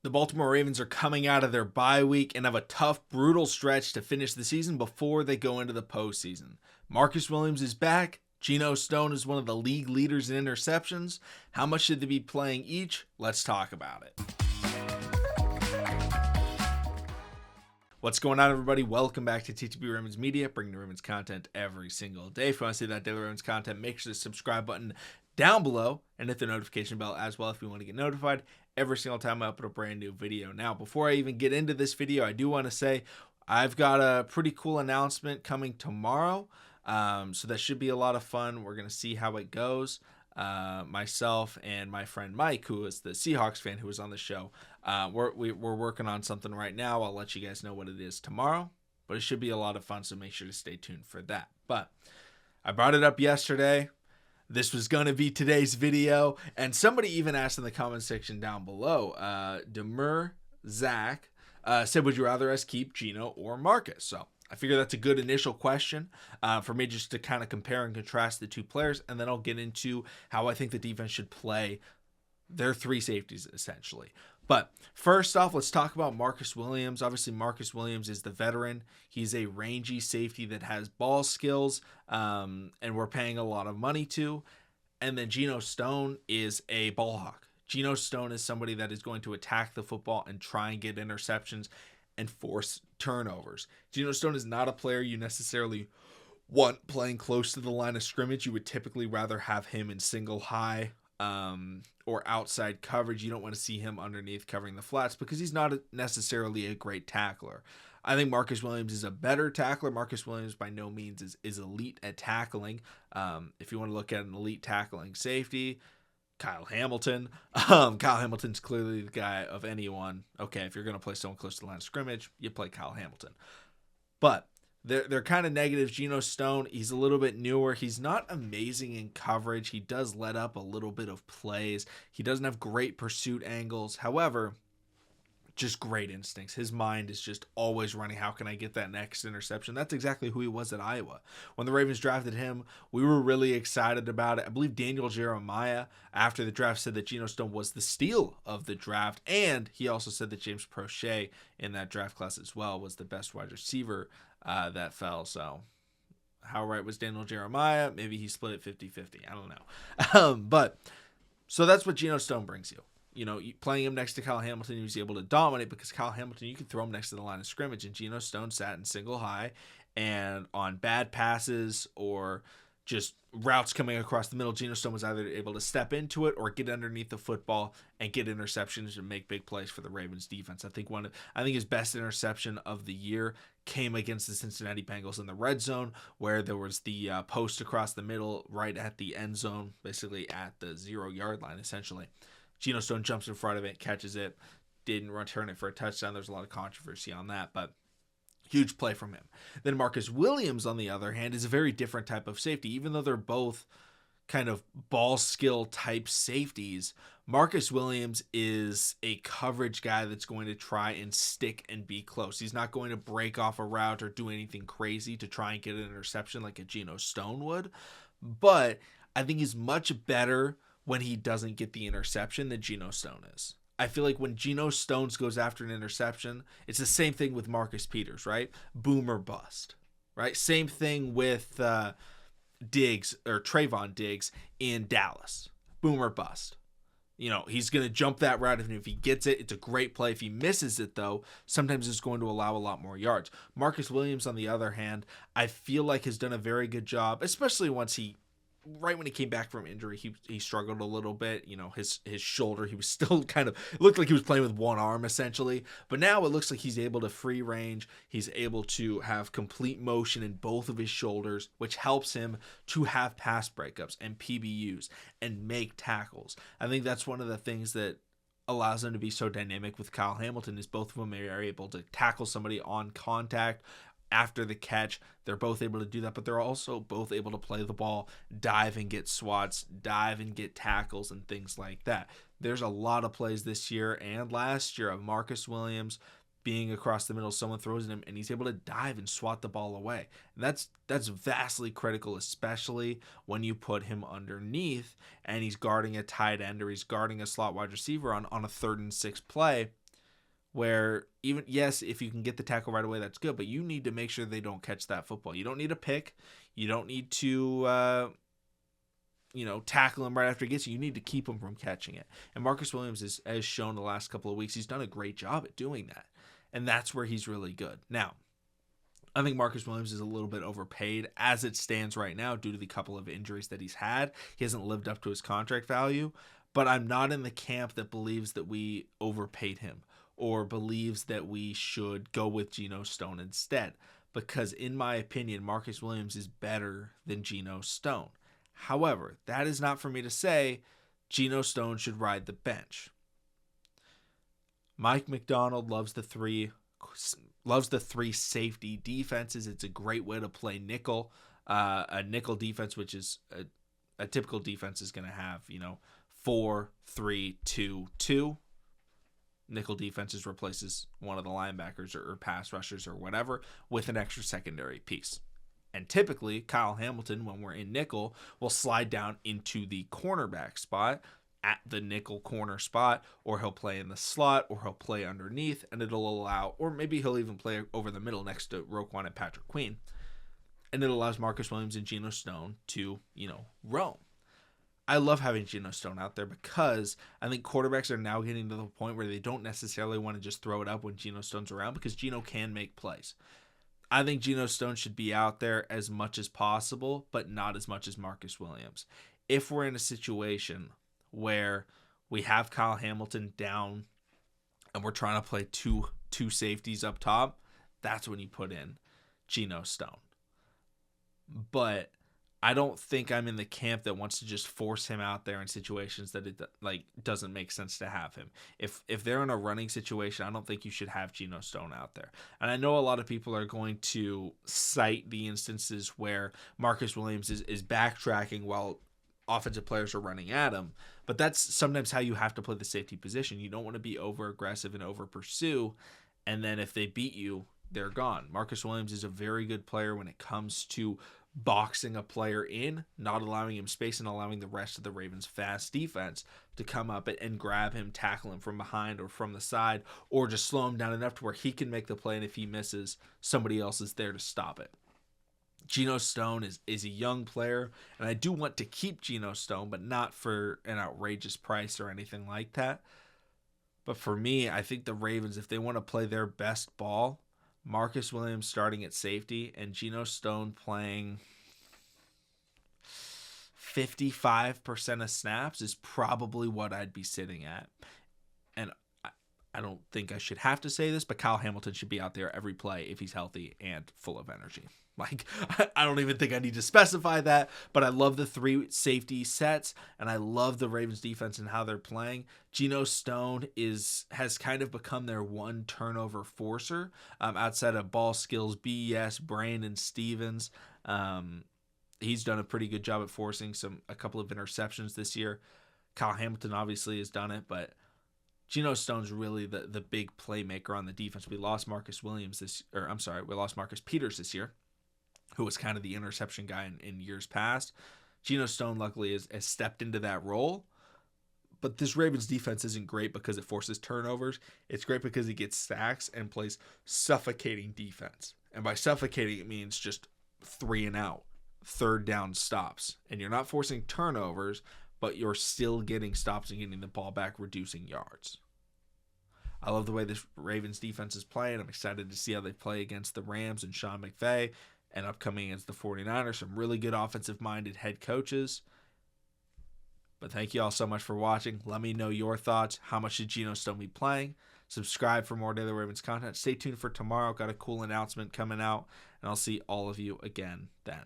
The Baltimore Ravens are coming out of their bye week and have a tough, brutal stretch to finish the season before they go into the postseason. Marcus Williams is back. Geno Stone is one of the league leaders in interceptions. How much should they be playing each? Let's talk about it. What's going on, everybody? Welcome back to TTB Ravens Media, bringing you Ravens content every single day. If you want to see that daily Ravens content, make sure to subscribe button down below and hit the notification bell as well if you want to get notified every single time I upload a brand new video. Now, before I even get into this video, I do want to say I've got a pretty cool announcement coming tomorrow. So that should be a lot of fun. We're going to see how it goes. Myself and my friend Mike, who is the Seahawks fan who was on the show, we're working on something right now. I'll let you guys know what it is tomorrow, but it should be a lot of fun, so make sure to stay tuned for that. But I brought it up yesterday. This was going to be today's video, and somebody even asked in the comment section down below, Demur Zach said, would you rather us keep Geno or Marcus? So I figure that's a good initial question for me, just to kind of compare and contrast the two players, and then I'll get into how I think the defense should play their three safeties, essentially. But first off, let's talk about Marcus Williams. Obviously, Marcus Williams is the veteran. He's a rangy safety that has ball skills, and we're paying a lot of money to. And then Geno Stone is a ball hawk. Geno Stone is somebody that is going to attack the football and try and get interceptions and force turnovers. Geno Stone is not a player you necessarily want playing close to the line of scrimmage. You would typically rather have him in single high or outside coverage. You don't want to see him underneath covering the flats because he's not necessarily a great tackler. I think Marcus Williams is a better tackler. Marcus Williams by no means is elite at tackling. If you want to look at an elite tackling safety, Kyle Hamilton. Kyle Hamilton's clearly the guy of anyone. Okay, if you're going to play someone close to the line of scrimmage, you play Kyle Hamilton. But they're kind of negatives. Geno Stone, he's a little bit newer. He's not amazing in coverage. He does let up a little bit of plays. He doesn't have great pursuit angles. However, just great instincts. His mind is just always running. How can I get that next interception? That's exactly who he was at Iowa. When the Ravens drafted him, we were really excited about it. I believe Daniel Jeremiah, after the draft, said that Geno Stone was the steal of the draft. And he also said that James Prochet in that draft class as well was the best wide receiver that fell. So how right was Daniel Jeremiah? Maybe he split it 50-50. I don't know. But so that's what Geno Stone brings you. You know, playing him next to Kyle Hamilton, he was able to dominate because Kyle Hamilton, you could throw him next to the line of scrimmage, and Geno Stone sat in single high, and on bad passes or just routes coming across the middle, Geno Stone was either able to step into it or get underneath the football and get interceptions and make big plays for the Ravens defense. I think his best interception of the year came against the Cincinnati Bengals in the red zone, where there was the post across the middle right at the end zone, basically at the 0-yard line, essentially. Geno Stone jumps in front of it, catches it, didn't return it for a touchdown. There's a lot of controversy on that, but huge play from him. Then Marcus Williams, on the other hand, is a very different type of safety. Even though they're both kind of ball skill type safeties, Marcus Williams is a coverage guy that's going to try and stick and be close. He's not going to break off a route or do anything crazy to try and get an interception like a Geno Stone would, but I think he's much better when he doesn't get the interception than Geno Stone is. I feel like when Geno Stone goes after an interception, it's the same thing with Marcus Peters, right? Boom or bust, right? Same thing with Diggs or Trayvon Diggs in Dallas. Boom or bust. You know, he's going to jump that route, and if he gets it, it's a great play. If he misses it, though, sometimes it's going to allow a lot more yards. Marcus Williams, on the other hand, I feel like has done a very good job, especially once right when he came back from injury, he struggled a little bit. You know, his shoulder, he was still kind of, it looked like he was playing with one arm essentially, but now it looks like he's able to free range. He's able to have complete motion in both of his shoulders, which helps him to have pass breakups and PBUs and make tackles. I think that's one of the things that allows him to be so dynamic with Kyle Hamilton, is both of them are able to tackle somebody on contact after the catch. They're both able to do that, but they're also both able to play the ball, dive and get swats, dive and get tackles and things like that. There's a lot of plays this year and last year of Marcus Williams being across the middle, someone throws at him, and he's able to dive and swat the ball away. And that's vastly critical, especially when you put him underneath and he's guarding a tight end or he's guarding a slot wide receiver on a 3rd and 6 play. where even, yes, if you can get the tackle right away, that's good, but you need to make sure they don't catch that football. You don't need a pick. You don't need to, tackle him right after he gets you. You need to keep him from catching it. And Marcus Williams has shown the last couple of weeks, he's done a great job at doing that. And that's where he's really good. Now, I think Marcus Williams is a little bit overpaid as it stands right now due to the couple of injuries that he's had. He hasn't lived up to his contract value, but I'm not in the camp that believes that we overpaid him or believes that we should go with Geno Stone instead. Because in my opinion, Marcus Williams is better than Geno Stone. However, that is not for me to say Geno Stone should ride the bench. Mike McDonald loves the three safety defenses. It's a great way to play nickel. A nickel defense, which is a typical defense, is going to have 4-3-2-2. Nickel defenses replaces one of the linebackers or pass rushers or whatever with an extra secondary piece. And typically, Kyle Hamilton, when we're in nickel, will slide down into the cornerback spot at the nickel corner spot, or he'll play in the slot, or he'll play underneath, and it'll allow, or maybe he'll even play over the middle next to Roquan and Patrick Queen. And it allows Marcus Williams and Geno Stone to, roam. I love having Geno Stone out there because I think quarterbacks are now getting to the point where they don't necessarily want to just throw it up when Geno Stone's around, because Geno can make plays. I think Geno Stone should be out there as much as possible, but not as much as Marcus Williams. If we're in a situation where we have Kyle Hamilton down and we're trying to play two safeties up top, that's when you put in Geno Stone. But I don't think I'm in the camp that wants to just force him out there in situations that it doesn't make sense to have him. If they're in a running situation, I don't think you should have Geno Stone out there. And I know a lot of people are going to cite the instances where Marcus Williams is backtracking while offensive players are running at him, but that's sometimes how you have to play the safety position. You don't want to be over aggressive and over pursue, and then if they beat you, they're gone. Marcus Williams is a very good player when it comes to boxing a player in, not allowing him space, and allowing the rest of the Ravens' fast defense to come up and grab him, tackle him from behind or from the side, or just slow him down enough to where he can make the play, and if he misses, somebody else is there to stop it. Geno Stone is a young player, and I do want to keep Geno Stone, but not for an outrageous price or anything like that. But for me, I think the Ravens, if they want to play their best ball, Marcus Williams starting at safety and Geno Stone playing 55% of snaps is probably what I'd be sitting at. And I don't think I should have to say this, but Kyle Hamilton should be out there every play if he's healthy and full of energy. I don't even think I need to specify that, but I love the three safety sets, and I love the Ravens defense and how they're playing. Geno Stone has kind of become their one turnover forcer outside of ball skills, BS, Brandon Stevens. He's done a pretty good job at forcing a couple of interceptions this year. Kyle Hamilton obviously has done it, but Geno Stone's really the big playmaker on the defense. We lost Marcus Peters this year, who was kind of the interception guy in years past. Geno Stone, luckily, has stepped into that role. But this Ravens defense isn't great because it forces turnovers. It's great because it gets sacks and plays suffocating defense. And by suffocating, it means just 3 and out, third down stops. And you're not forcing turnovers, but you're still getting stops and getting the ball back, reducing yards. I love the way this Ravens defense is playing. I'm excited to see how they play against the Rams and Sean McVay, and upcoming against the 49ers. Some really good offensive-minded head coaches. But thank you all so much for watching. Let me know your thoughts. How much should Geno Stone be playing? Subscribe for more Daily Ravens content. Stay tuned for tomorrow. Got a cool announcement coming out, and I'll see all of you again then.